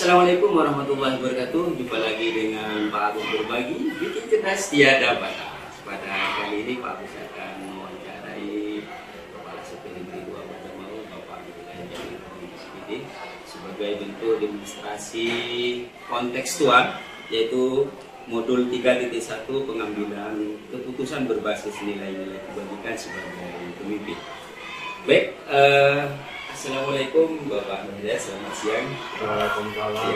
Assalamualaikum warahmatullahi wabarakatuh. Jumpa lagi dengan Pak Agus Berbagi, bikin cerdas tiada batas. Pada kali ini Pak Agus akan mewawancarai Kepala Suku Negeri 2 Bojong Bapak Abdullah Jamil sebagai bentuk demonstrasi kontekstual, yaitu modul 3.1 pengambilan keputusan berbasis nilai-nilai kebajikan sebagai pemimpin. Baik, Assalamualaikum Bapak Nurhidayat, selamat siang. Waalaikumsalam.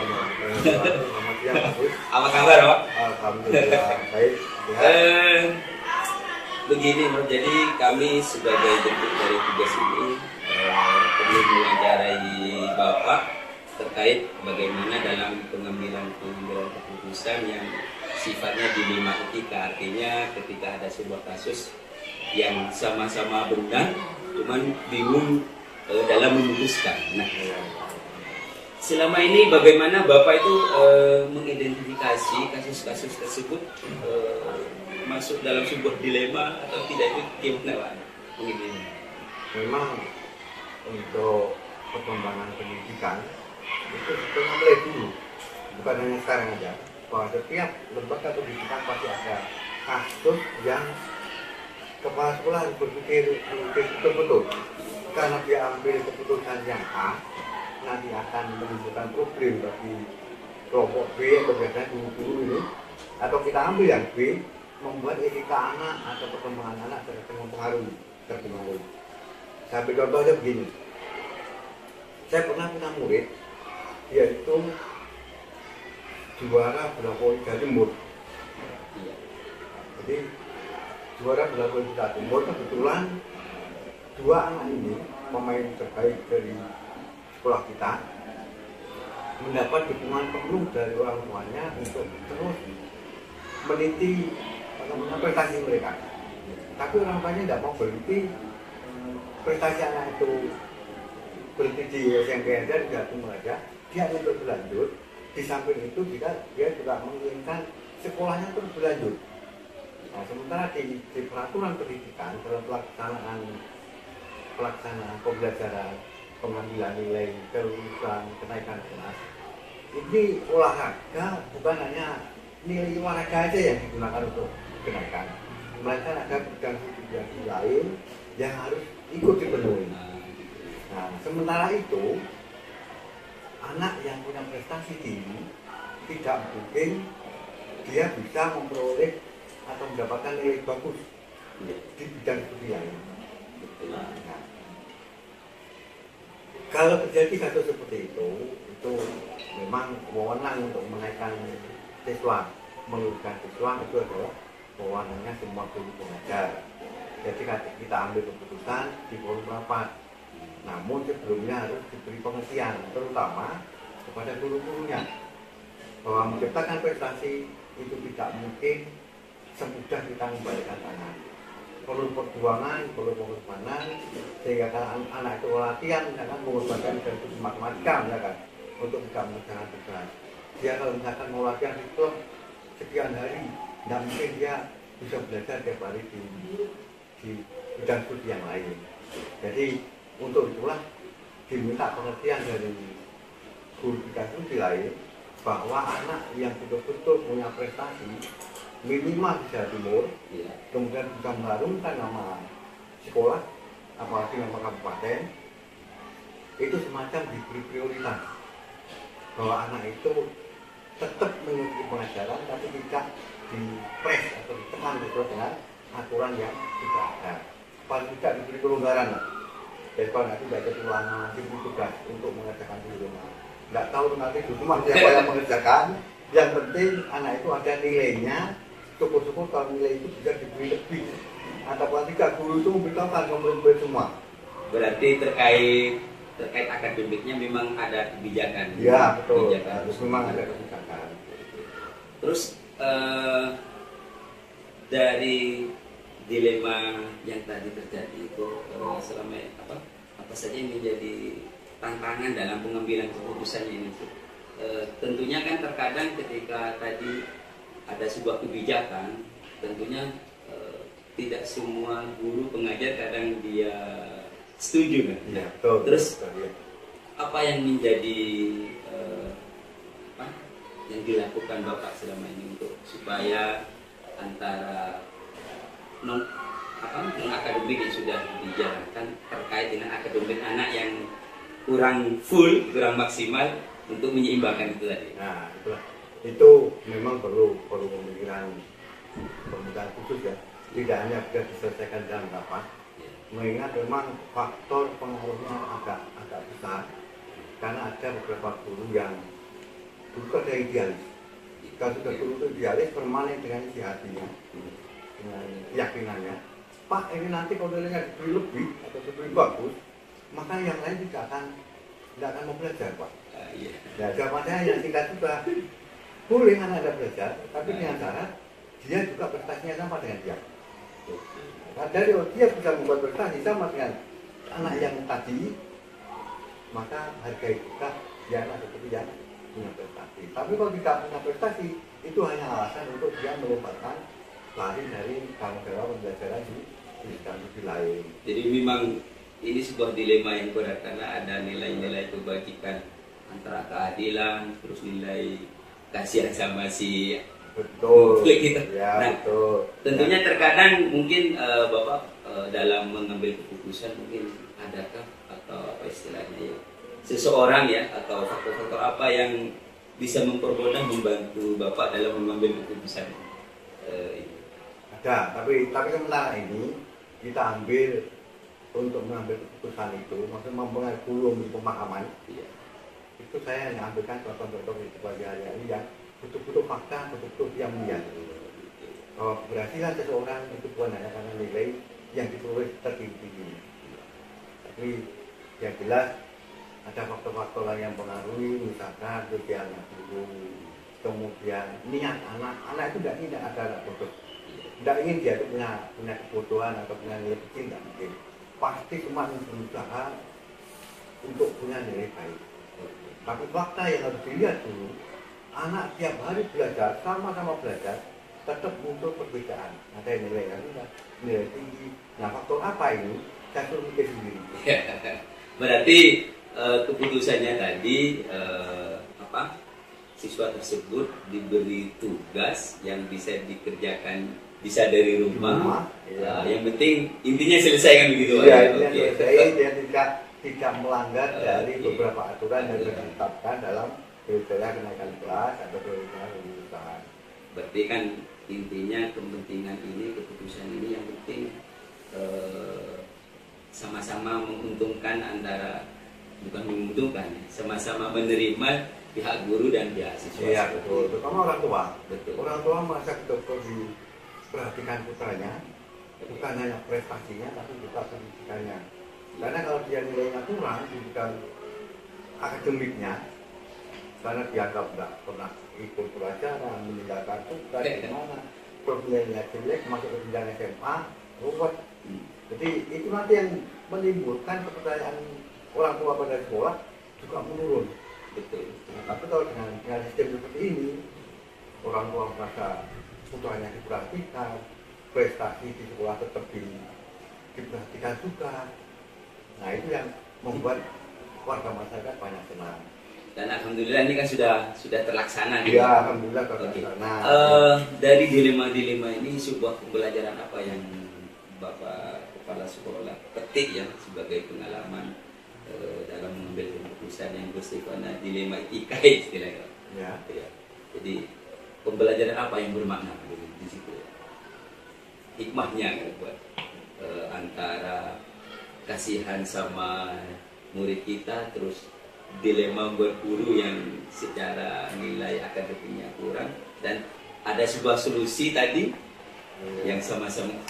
Selamat siang, Pak. Apa kabar, Pak? Alhamdulillah baik. Begini, Pak, jadi kami sebagai bentuk dari tugas ini perlu mewawancarai Bapak terkait bagaimana dalam pengambilan keputusan yang sifatnya dilema etika, artinya ketika ada sebuah kasus yang sama-sama benar, cuman bingung dalam memutuskan. Nah, selama ini bagaimana Bapak itu mengidentifikasi kasus-kasus tersebut masuk dalam sebuah dilema atau tidak, itu gimana Pak? Memang untuk perkembangan pendidikan itu sebetulnya mulai dulu, bukan hanya sekarang aja, bahwa setiap lembaga pendidikan pasti ada kasus yang kepala sekolah berpikir betul-betul. Karena dia ambil keputusan yang A, nanti akan menimbulkan problem bagi kelompok B atau biasanya guru-guru ini. Atau kita ambil yang B, membuat etika anak atau perkembangan anak terpengaruhi. Saya ambil contohnya begini. Saya pernah punya murid, dia itu juara bola voli Jawa Timur. Jadi juara bola voli Jawa Timur kebetulan dua anak ini, pemain terbaik dari sekolah kita, mendapat dukungan penuh dari orang tuanya untuk terus meneliti prestasi mereka. Tapi orang tuanya tidak mau berhenti prestasi anak itu berhenti di SMP aja, di Jawa Timur aja. Dia untuk berlanjut. Di samping itu dia juga menginginkan sekolahnya terus berlanjut. Nah, sementara di peraturan pendidikan dalam pelaksanaan pembelajaran, pengambilan nilai, kelulusan, kenaikan kelas, ini olahraga bukan hanya nilai olahraga aja yang digunakan untuk kenaikan, melainkan ada bidang studi lain yang harus ikut dipenuhi. Nah, sementara itu anak yang punya prestasi tinggi tidak mungkin dia bisa memperoleh atau mendapatkan nilai bagus di bidang studi lain. Nah, kalau terjadi kasus seperti itu memang wewenang untuk menaikkan siswa, menurunkan siswa itu adalah wewenangnya semua guru pengajar. Jadi kita ambil keputusan di forum rapat. Namun sebelumnya harus diberi pengertian, terutama kepada guru-gurunya, bahwa menciptakan prestasi itu tidak mungkin semudah kita membalikan tangan. Perlu perjuangan, perlu pengorbanan, sehingga kalau anak itu latihan, misalkan mengorbankan dari matematika, misalkan untuk bisa mengerjakan tugas. Dia kalau misalkan mau latihan di klub sekian hari, tidak mungkin dia bisa belajar tiap hari di bidang studi yang lain. Jadi untuk itulah diminta pengertian dari guru bidang studi lain, bahwa anak yang betul-betul punya prestasi minimal di Jawa Timur, kemudian bisa mengharumkan nama sekolah, apalagi nama kabupaten, itu semacam diberi prioritas, bahwa anak itu tetap mengikuti pengajaran tapi tidak dipres atau ditekan sesuai dengan aturan yang sudah ada. Paling tidak diberi kelonggaran, daripada nanti tidak ketulangan, diberi tugas untuk mengerjakan di rumah. Nggak tahu nanti di rumah siapa yang mengerjakan, yang penting anak itu ada nilainya. Syukur-syukur kalau nilai itu bisa diberi lebih, atau paling tidak guru itu memberitahukan ke murid-murid semua. Berarti terkait akademiknya memang ada kebijakan. Ya betul, harus memang ada kebijakan. Terus dari dilema yang tadi terjadi itu selama apa saja yang menjadi tantangan dalam pengambilan keputusan ini? Tentunya kan terkadang ketika tadi ada sebuah kebijakan, tentunya tidak semua guru pengajar kadang dia setuju kan? Ya, betul, terus betul, ya. apa yang menjadi yang dilakukan Bapak selama ini untuk supaya antara non akademik yang sudah dijalankan terkait dengan akademik anak yang kurang full, kurang maksimal untuk menyeimbangkan itu tadi. Nah, itulah. Itu memang perlu pemikiran khusus ya. Tidak hanya bisa diselesaikan dalam rapat. Mengingat memang faktor pengaruhnya agak besar karena ada beberapa guru yang bukan dari idealis. Kalau sudah guru itu idealis permanen dengan isi hatinya, dengan keyakinannya. Pak, ini nanti kalau nilainya lebih atau lebih bagus, maka yang lain tidak akan mau belajar, Pak. Nah, jawabannya yang singkat juga, boleh anak Anda belajar, tapi dengan syarat dia juga prestasinya sama dengan dia. Nah, dari dia bisa membuat prestasi sama dengan anak yang tadi, maka hargai juga dia anak seperti yang punya prestasi. Tapi kalau tidak punya prestasi, itu hanya alasan untuk dia melupakan lari dari tanggung jawab pembelajaran di institusi lain. Jadi memang ini sebuah dilema yang berat karena ada nilai-nilai kebajikan antara keadilan, terus nilai kasihan sama si betul kita. Ya, nah, betul. Tentunya terkadang mungkin Bapak dalam mengambil keputusan mungkin adakah atau apa istilahnya ya seseorang ya atau faktor-faktor apa yang bisa mempermudah membantu Bapak dalam mengambil keputusan ini? Ada, tapi sementara ini kita ambil untuk mengambil keputusan itu, maksudnya mempengaruhi kurikulum pemahaman. Iya. Itu saya hanya ambilkan contoh-contoh sebagai hari-hari yang betul-betul fakta, betul-betul yang melihat. Bahwa keberhasilan seseorang itu bukan hanya karena nilai yang diperoleh tertinggi. Tapi yang jelas ada faktor-faktor lain yang mempengaruhi, misalkan kerjanya guru, kemudian niat anak itu tidak ada anak bodoh. Tidak ingin dia itu punya kebutuhan atau punya nilai kecil, tidak mungkin. Pasti cuma berusaha untuk punya nilai baik. Tapi fakta yang harus dilihat dulu, anak tiap hari belajar, sama-sama belajar, tetap muncul perbedaan. Ada nilai yang rendah, nilai tinggi. Nah, faktor apa ini? Saya suruh mikir sendiri. Berarti keputusannya tadi siswa tersebut diberi tugas yang bisa dikerjakan bisa dari rumah. Ya. Yang penting intinya selesaikan begitu. Iya, intinya selesai. Dia tidak melanggar dari beberapa aturan yang ditetapkan dalam kriteria kenaikan kelas atau kriteria lulusan. Berarti kan intinya kepentingan ini, keputusan ini yang penting sama-sama menguntungkan antara, bukan menguntungkan, sama-sama menerima pihak guru dan pihak siswa. Iya, betul. Terutama orang tua. Betul. Orang tua merasa betul-betul diperhatikan putranya, bukan hanya prestasinya, tapi juga pendidikannya. Karena kalau dia nilainya kurang, pendidikan akademiknya, karena dianggap tidak pernah ikut pelajaran, meninggalkan tugas, gimana, terus nilainya jelek, masuk ke jenjang SMA, ruwet. Jadi itu nanti yang menimbulkan kepercayaan orang tua pada sekolah juga menurun. Betul. Nah, tapi kalau dengan sistem seperti ini, orang tua merasa putranya diperhatikan, prestasi di sekolah tetap diperhatikan juga. Nah, itu yang membuat warga masyarakat banyak senang. Dan alhamdulillah ini kan sudah terlaksana. Iya, alhamdulillah terlaksana. Dari dilema-dilema ini sebuah pembelajaran apa yang Bapak Kepala Sekolah petik ya sebagai pengalaman dalam mengambil keputusan yang bersifat dilema etika istilahnya. Ya. Jadi pembelajaran apa yang bermakna di situ? Hikmahnya buat antara kasihan sama murid kita, terus dilema buat guru yang secara nilai akademiknya kurang, dan ada sebuah solusi tadi yang sama-sama.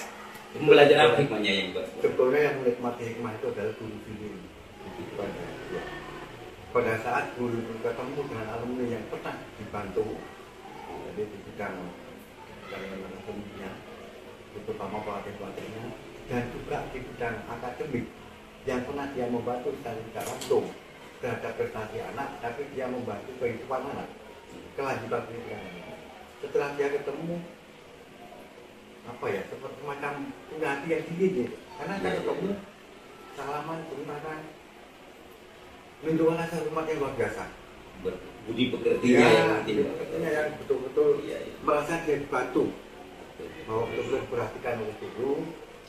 Pembelajaran apa hikmahnya yang buat? Sebetulnya yang menikmati hikmah itu adalah guru sendiri. Pada saat guru ketemu dengan alumni yang pernah dibantu, jadi di bidang akademiknya, terutama pelatih-pelatihnya, dan juga di bidang akademik yang pernah dia membantu secara tidak langsung terhadap prestasi anak, tapi dia membantu kehidupan anak, kelanjutan pendidikan anak. Setelah dia ketemu, seperti macam punya hati yang tinggi, karena saya ketemu salaman, sebentar, menunjukkan rasa hormat yang luar biasa. budi pekertinya yang budi pekertinya yang betul-betul iya. merasa dia dibantu, bahwa betul-betul diperhatikan oleh guru.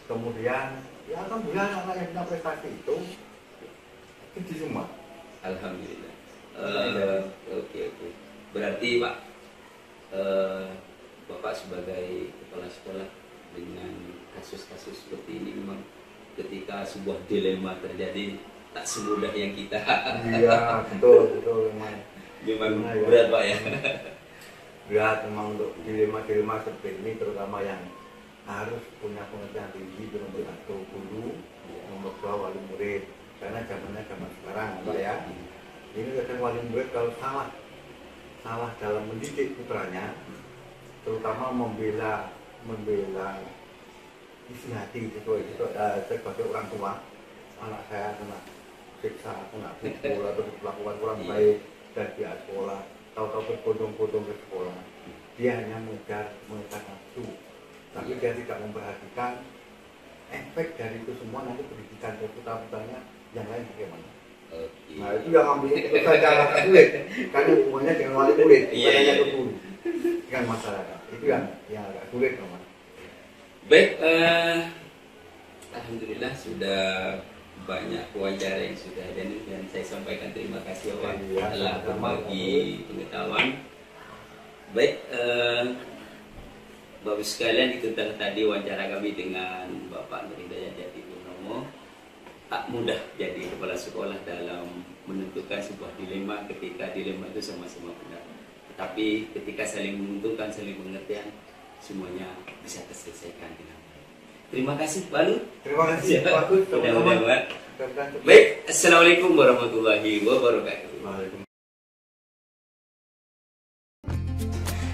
Kemudian ya alhamdulillah anak yang punya prestasi itu semua. Alhamdulillah. Oke. Berarti Pak, Bapak sebagai kepala sekolah dengan kasus-kasus seperti ini memang ketika sebuah dilema terjadi tak semudah yang kita. Iya, betul memang berat Pak ya. Berat memang untuk dilema seperti ini, terutama yang harus punya pengertian tinggi untuk membantu guru, membantu wali murid. Karena zaman sekarang Pak ya, ini kadang wali murid kalau salah dalam mendidik putranya, terutama membela isi hati sebagai orang tua, anak saya kena siksa, kena pukul atau diperlakukan kurang baik dan di sekolah, tahu-tahu berbondong-bondong ke sekolah, dia hanya mengejar nafsu, tapi dia tidak memperhatikan efek dari itu semua nanti pendidikan putra-putranya yang lain bagaimana. Nah itu yang ambil saja agak sulit, karena hubungannya dengan wali murid, bukan hanya ke guru, dengan masyarakat. Itu yang agak sulit memang. Baik, alhamdulillah sudah banyak wawancara yang sudah ada dan saya sampaikan terima kasih Pak telah berbagi pengetahuan. Baik, Bapak sekalian, itu tadi wawancara kami dengan Bapak Nur Hidayat Jati Purnomo. Tak mudah jadi kepala sekolah dalam menentukan sebuah dilema ketika dilema itu sama-sama benar. Tetapi ketika saling menguntungkan, saling pengertian, semuanya bisa terselesaikan dengan baik. Terima kasih Pak Nur. Terima kasih Pak Gus. Mudah-mudahan. Baik, assalamualaikum warahmatullahi wabarakatuh.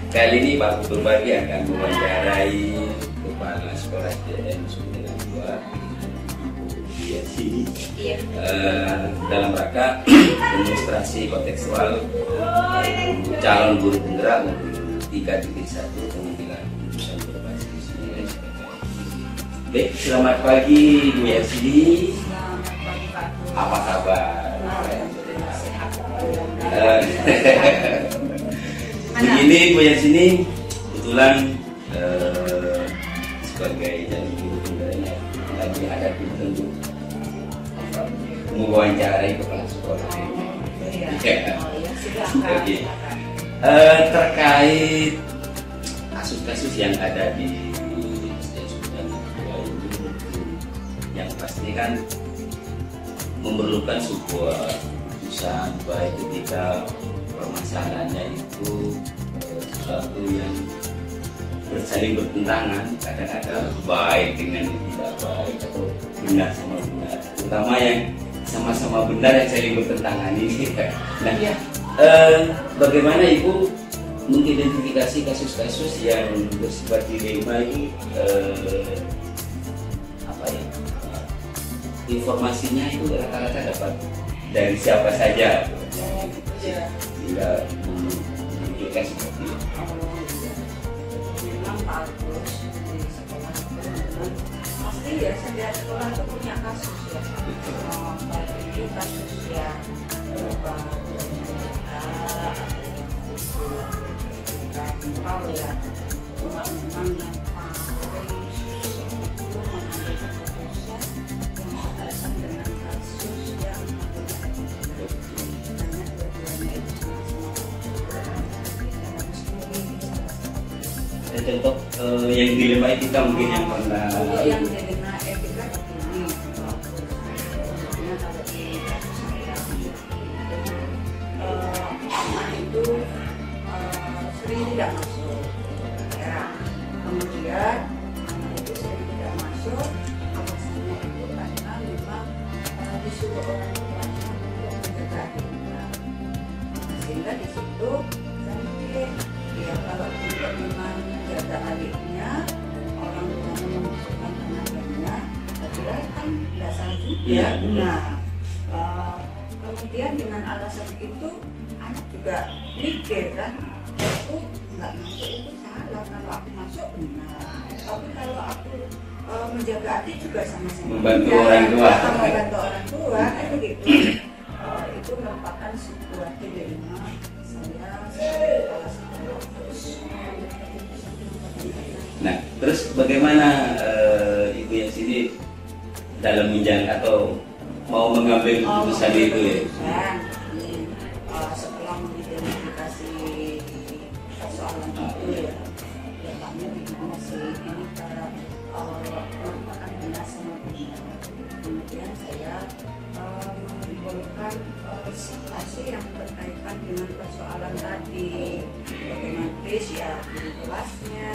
Kali ini Pak Berbagi akan mewawancarai kepala sekolah SDN 92 dalam rangka demonstrasi kontekstual calon guru penggerak 3.1 kemungkinan lulusan berbasis nilai. Baik, selamat pagi Bu Yasini. Apa kabar? Begini Bu Yasini, kebetulan sebagai jalur guru penggeraknya lagi ada pintu mewawancarai kepala sekolah. Oke. Terkait kasus-kasus yang ada di yang pasti kan memerlukan sebuah keputusan, baik ketika permasalahannya itu sesuatu yang bersaling bertentangan, kadang-kadang baik dengan yang tidak baik atau benar sama benar, terutama yang sama-sama benar yang saling bertentangan ini. Nah, bagaimana Ibu mengidentifikasi kasus-kasus yang bersifat dilema ini? Informasinya itu rata-rata dapat dari siapa saja, tidak menunjukkan seperti itu. Memang bagus di sekolah itu pasti ya, setiap sekolah itu punya kasus ya. Itu kasus yang kalau ya memang yang paling contoh yang dilema kita mungkin yang pernah yang dilema etika begini, misalnya kalau di kasus saya anak itu sering tidak masuk ya, kemudian anak itu sering tidak masuk, alasannya itu karena memang disuruh orang tuanya untuk menjaga anak, sehingga di situ saya mikir ya kalau untuk memang menjaga adiknya, orang tuanya memasukkan anaknya, saya kan tidak salah juga. Iya, Nah, kemudian dengan alasan itu anak juga mikir kan, aku nggak masuk itu salah, kalau aku masuk benar, tapi kalau aku menjaga adik juga sama-sama membantu orang tua, membantu orang tua kan begitu. Itu merupakan sebuah dilema saya salah satu harus Nah, terus bagaimana Ibu yang sini dalam menjalankan atau mau mengambil keputusan itu ya? Setelah mengidentifikasi persoalan itu ya, kami gimana sih ini cara merupakan benar sama benar. Kemudian saya menimbulkan situasi yang berkaitan dengan persoalan tadi, otomatis ya guru kelasnya,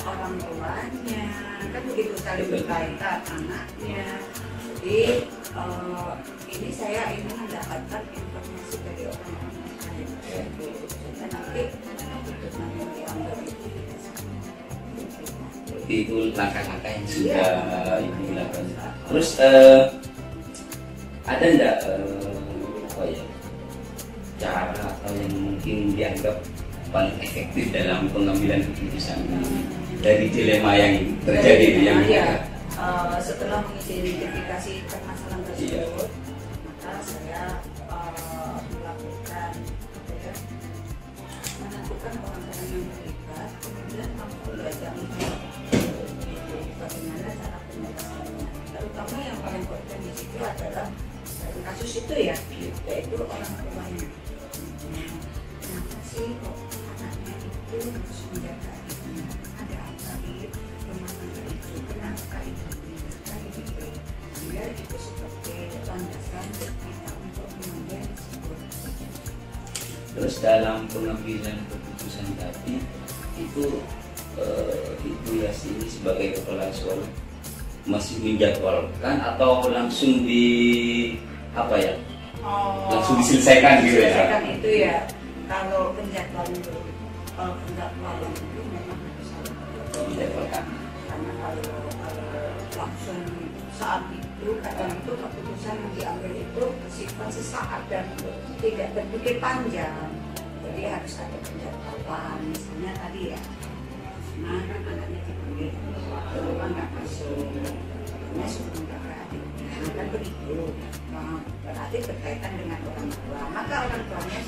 orang tuanya, kan begitu saling berkaitan, anaknya. Jadi ini saya ingin mendapatkan informasi dari orang-orang lain. Dan nanti diambil itu langkah-langkah yang sudah Ibu lakukan. Terus ada enggak apa ya, cara atau yang mungkin dianggap paling efektif dalam pengambilan keputusan dari dilema yang terjadi itu yang setelah mengidentifikasi permasalahan tersebut, maka saya melakukan menentukan orang-orang yang terlibat, kemudian mampu belajar bagaimana cara penyelesaiannya. Terutama yang paling penting di situ adalah dari kasus itu ya, yaitu orang tuanya. Kenapa sih kok anaknya itu harus menjaga ibunya? Ada apa di rumah tangga itu? Kenapa ibunya kayak gitu? Biar itu seperti landasan kita untuk mengambil sebuah keputusan. Terus dalam pengambilan keputusan tadi itu Ibu Yasini sebagai kepala sekolah masih menjadwalkan atau langsung di apa ya? Langsung diselesaikan gitu ya? Diselesaikan itu ya. Kalau penjadwalan itu memang harus Dijadwalkan. karena kalau langsung saat itu kadang itu keputusan yang diambil itu bersifat sesaat dan tidak berpikir panjang. Jadi harus ada penjadwalan. Misalnya tadi ya, mana anaknya dipanggil, kenapa nggak masuk, karena sudah nggak adiknya, kan begitu. Berarti berkaitan dengan orang tua. Maka orang tuanya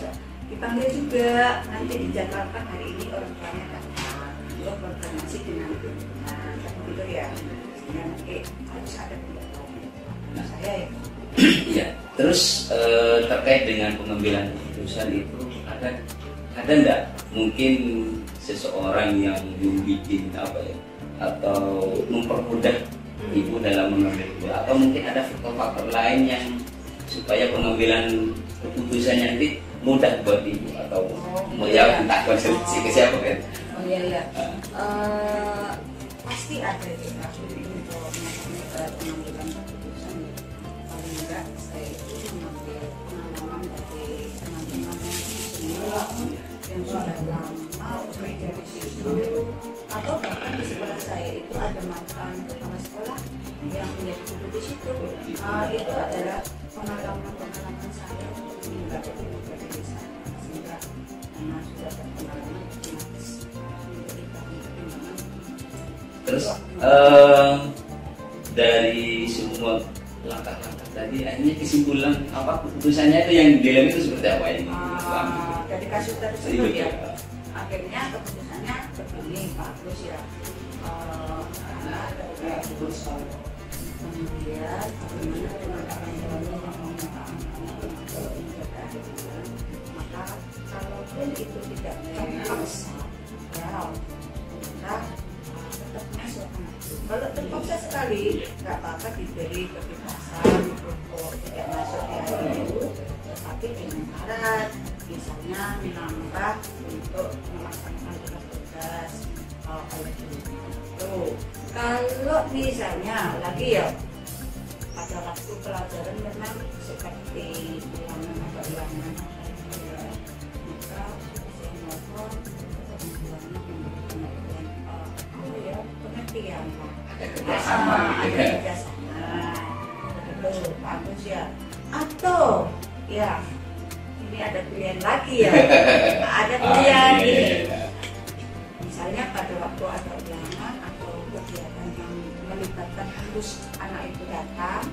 dipanggil juga, nanti dijadwalkan hari ini orang tuanya datang untuk berkoordinasi dengan ibunya, kan begitu ya. Sehingga nanti harus ada penjadwalan. Nah, saya ya. Iya. Terus terkait dengan pengambilan keputusan itu ada enggak mungkin seseorang yang membuat apa ya, atau mempermudah Ibu dalam mengambil keputusan, atau mungkin ada faktor-faktor lain yang supaya pengambilan keputusannya nanti mudah buat Ibu, atau menjawab entah konsultasi ke siapa kan? Oh iya. Pasti ada juga untuk pengambilan keputusan. Paling enggak saya itu mengambil pengalaman dari teman-teman semua yang sudah lama bekerja di situ, atau bahkan di sekolah saya itu ada mantan kepala sekolah yang menjadi guru di situ. Itu adalah pengalaman saya meninggal di sana, sehingga karena sudah berpengalaman Terus dari semua langkah-langkah tadi akhirnya kesimpulan apa keputusannya itu yang dilema itu seperti apa ini? Dari kasus tersebut ya, akhirnya keputusannya begini, bagus ya, karena ada kemudian bagaimana dengan orang tuanya yang maka kalaupun itu tidak terpaksa ya maka tetap masuk anak itu. Kalau terpaksa sekali nggak apa-apa, diberi kebebasan untuk tidak masuk di hari itu, tetapi dengan syarat misalnya menambah untuk melaksanakan tugas oleh guru. Kalau misalnya lagi ya pada waktu pelajaran memang seperti ulangan atau ulangan maka saya mohon pengertian Ada kerjasama. ada kerjasama betul, bagus ya. Atau ya ini ada pilihan lagi ya, ada pilihan ini. Misalnya pada waktu ada ulangan atau kegiatan yang melibatkan harus anak itu datang,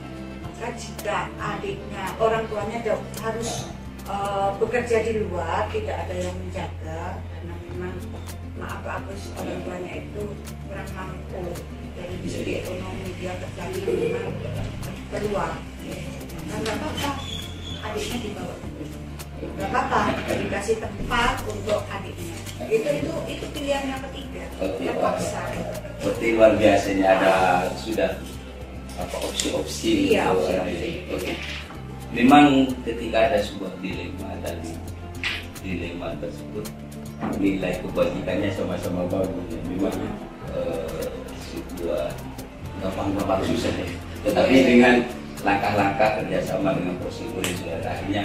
maka jika adiknya orang tuanya harus bekerja di luar, tidak ada yang menjaga karena memang maaf Pak Agus, orang tuanya itu kurang mampu dari segi ekonomi, dia kerjanya memang keluar. Nah, nggak apa-apa, adiknya dibawa dulu. Nggak apa-apa, dikasih tempat untuk adiknya. Itu pilihan yang ketiga. Terpaksa. Seperti luar biasanya ada sudah apa opsi-opsi. Iya, gitu. opsi-opsi. Oke. Memang ketika ada sebuah dilema dan dilema tersebut nilai kebajikannya sama-sama bagus. Memang sebuah gampang-gampang susah ya. Tetapi dengan langkah-langkah kerjasama dengan prosedur yang sudah ada, akhirnya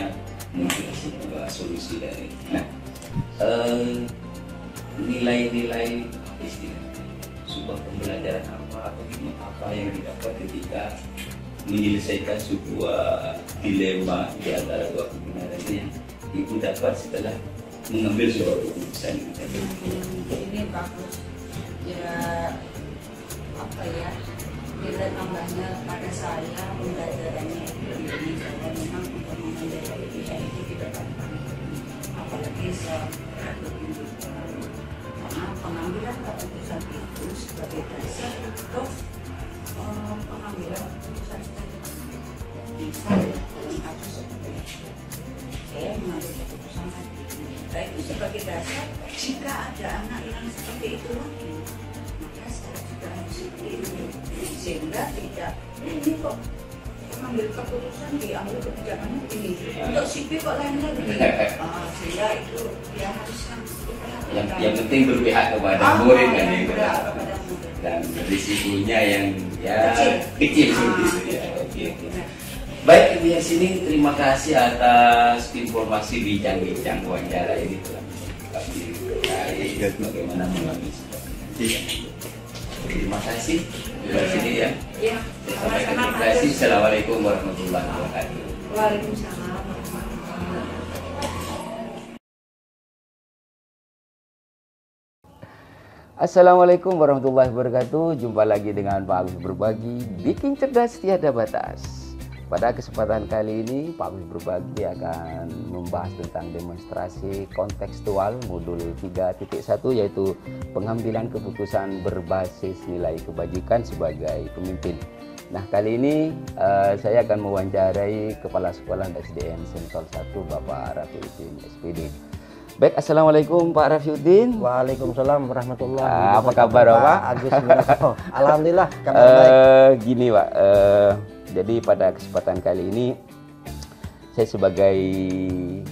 muncul sebuah solusi dari. Nah, nilai-nilai istilah sebuah pembelajaran apa yang didapat ketika menyelesaikan sebuah dilema di antara dua kebenaran yang ibu dapat setelah mengambil sebuah keputusan. Ini bagus. Ya apa ya? Nilai tambahnya pada saya pembelajarannya ini bahwa memang untuk mengambil pilihan itu tidak gampang. Apalagi seberat karena pengambilan keputusan itu sebagai dasar untuk pengambilan keputusan bisa dalam kasus seperti itu. Saya mengambil keputusan tadi. Nah, itu sebagai dasar jika ada anak yang seperti itu lagi, maka saya juga harus ini sehingga tidak ini kok mengambil keputusan diambil kebijakannya ini untuk si B kok lain lagi. Sehingga itu ya harus yang penting berpihak kepada murid kan ya, dan risikonya yang ya kecil seperti itu ya. Oke. Baik Ibu yang sini, terima kasih atas informasi bincang-bincang wawancara ini telah terkait bagaimana mengambil sikap. Terima kasih dari sini ya. Ya, Terima kasih. Assalamualaikum warahmatullahi wabarakatuh. Waalaikumsalam. Assalamualaikum warahmatullahi wabarakatuh. Jumpa lagi dengan Pak Agus Berbagi, bikin cerdas tiada batas. Pada kesempatan kali ini Pak Agus Berbagi akan membahas tentang demonstrasi kontekstual modul 3.1, yaitu pengambilan keputusan berbasis nilai kebajikan sebagai pemimpin. Nah, kali ini saya akan mewawancarai Kepala Sekolah SDN Sentol 1 Bapak Rafiuddin SPD. Baik, Assalamualaikum Pak Rafiuddin. Waalaikumsalam warahmatullahi wabarakatuh. Apa kabar Pak? Agus Alhamdulillah kabar baik. Gini Pak, jadi pada kesempatan kali ini saya sebagai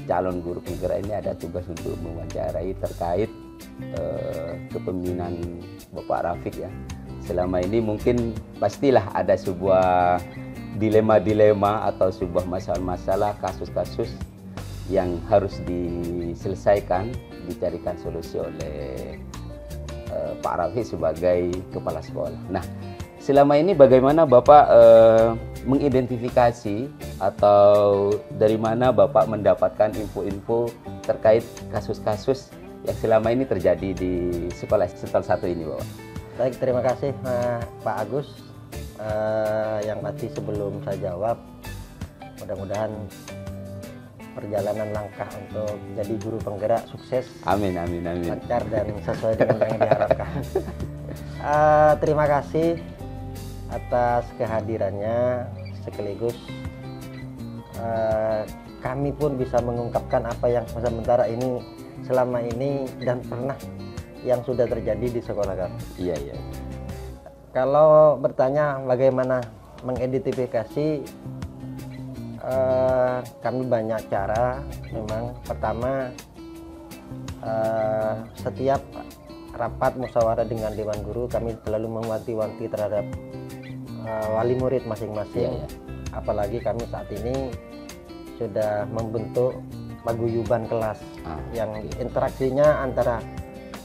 calon guru penggerak ini ada tugas untuk mewawancarai terkait kepemimpinan Bapak Rafiq ya. Selama ini mungkin pastilah ada sebuah dilema-dilema atau sebuah masalah-masalah, kasus-kasus yang harus diselesaikan, dicarikan solusi oleh Pak Rafiq sebagai kepala sekolah. Nah, selama ini bagaimana Bapak mengidentifikasi atau dari mana Bapak mendapatkan info-info terkait kasus-kasus yang selama ini terjadi di sekolah Sentol 1 ini, Bapak? Baik, terima kasih Pak Agus. Yang pasti sebelum saya jawab, mudah-mudahan perjalanan langkah untuk jadi guru penggerak sukses. Amin, amin, amin. Lancar dan sesuai dengan yang diharapkan. Terima kasih atas kehadirannya, sekaligus kami pun bisa mengungkapkan apa yang sementara ini, selama ini dan pernah yang sudah terjadi di sekolah kami. Iya, iya. Kalau bertanya bagaimana mengidentifikasi, kami banyak cara. Memang pertama, setiap rapat musyawarah dengan Dewan Guru kami selalu mewanti-wanti terhadap wali murid masing-masing. Apalagi kami saat ini sudah membentuk paguyuban kelas yang interaksinya antara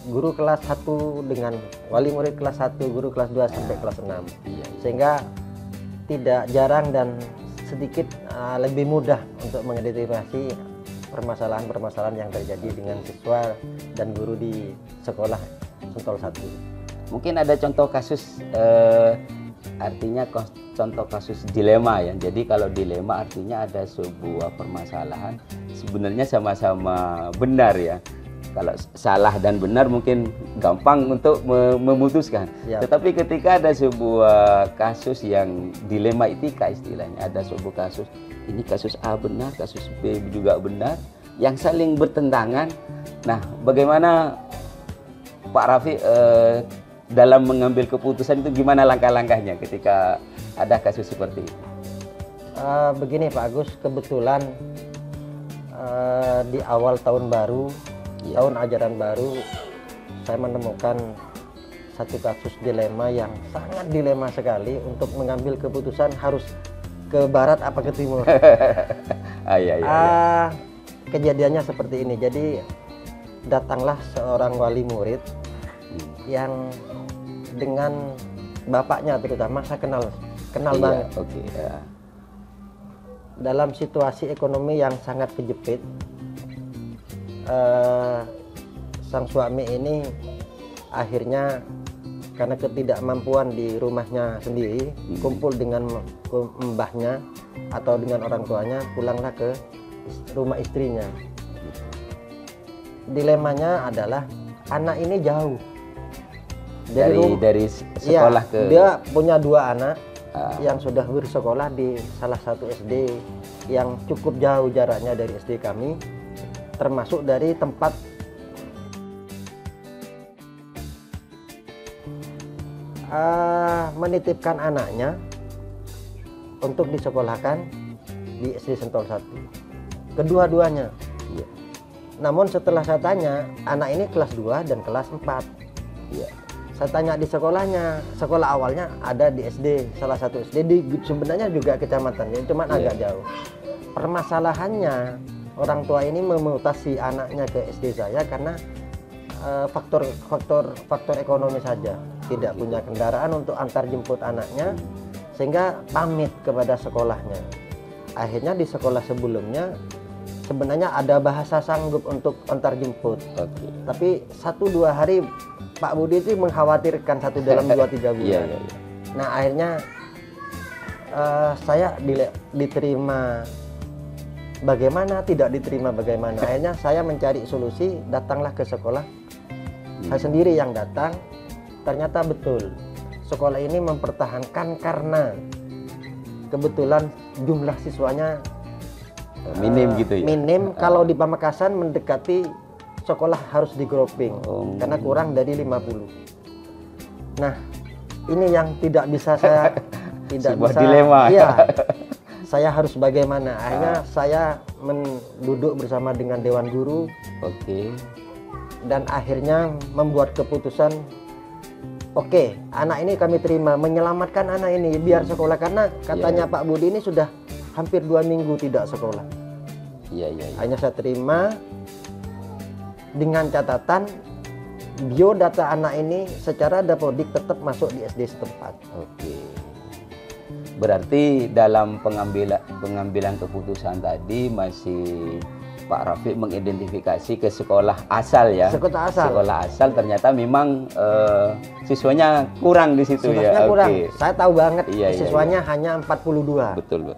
guru kelas 1 dengan wali murid kelas 1, guru kelas 2 sampai kelas 6. Sehingga tidak jarang dan sedikit lebih mudah untuk mengidentifikasi permasalahan-permasalahan yang terjadi dengan siswa dan guru di sekolah Sentol 1. Mungkin ada contoh kasus artinya contoh kasus dilema ya. Jadi kalau dilema artinya ada sebuah permasalahan sebenarnya sama-sama benar ya. Kalau salah dan benar mungkin gampang untuk memutuskan. Siap. Tetapi ketika ada sebuah kasus yang dilema etika istilahnya, ada sebuah kasus, ini kasus A benar, kasus B juga benar, yang saling bertentangan. Nah, bagaimana Pak Rafi dalam mengambil keputusan itu, gimana langkah-langkahnya ketika ada kasus seperti itu? Begini Pak Agus, kebetulan di awal tahun baru, tahun ajaran baru, saya menemukan satu kasus dilema yang sangat dilema sekali untuk mengambil keputusan harus ke barat apa ke timur. Kejadiannya seperti ini. Jadi datanglah seorang wali murid yang dengan bapaknya terutama saya kenal banget. Dalam situasi ekonomi yang sangat kejepit, sang suami ini akhirnya karena ketidakmampuan di rumahnya sendiri, kumpul dengan mbahnya atau dengan orang tuanya, pulanglah ke rumah istrinya. Dilemanya adalah anak ini jauh dari sekolah ke... Dia punya 2 anak yang sudah bersekolah di salah satu SD yang cukup jauh jaraknya dari SD kami, termasuk dari tempat menitipkan anaknya untuk disekolahkan di SD Sentol 1, kedua-duanya. Namun setelah saya tanya, anak ini kelas 2 dan kelas 4. Saya tanya di sekolahnya, sekolah awalnya ada di SD, salah satu SD di sebenarnya juga kecamatan, cuma agak jauh. Permasalahannya, orang tua ini memutasi anaknya ke SD saya karena faktor ekonomi saja, tidak punya kendaraan untuk antar jemput anaknya, sehingga pamit kepada sekolahnya. Akhirnya di sekolah sebelumnya sebenarnya ada bahasa sanggup untuk antar jemput, tapi 1-2 hari Pak Budi itu mengkhawatirkan dalam 2-3 bulan. Nah akhirnya saya diterima bagaimana, tidak diterima bagaimana. Akhirnya saya mencari solusi, datanglah ke sekolah. Saya sendiri yang datang. Ternyata betul, sekolah ini mempertahankan karena kebetulan jumlah siswanya minim gitu ya. Minim. Kalau di Pamekasan mendekati sekolah harus di-grouping karena kurang dari 50. Nah, ini yang tidak bisa saya dilema. Iya. Saya harus bagaimana? Akhirnya saya duduk bersama dengan Dewan Guru. Dan akhirnya membuat keputusan, oke, anak ini kami terima, menyelamatkan anak ini biar sekolah, karena katanya Pak Budi ini sudah hampir 2 minggu tidak sekolah. Hanya saya terima dengan catatan biodata anak ini secara dapodik tetap masuk di SD setempat. Berarti dalam pengambilan keputusan tadi masih Pak Rafi mengidentifikasi ke sekolah asal ya. Sekolah asal ternyata memang siswanya kurang di situ. Siswanya kurang. Saya tahu banget siswanya hanya 42. Betul.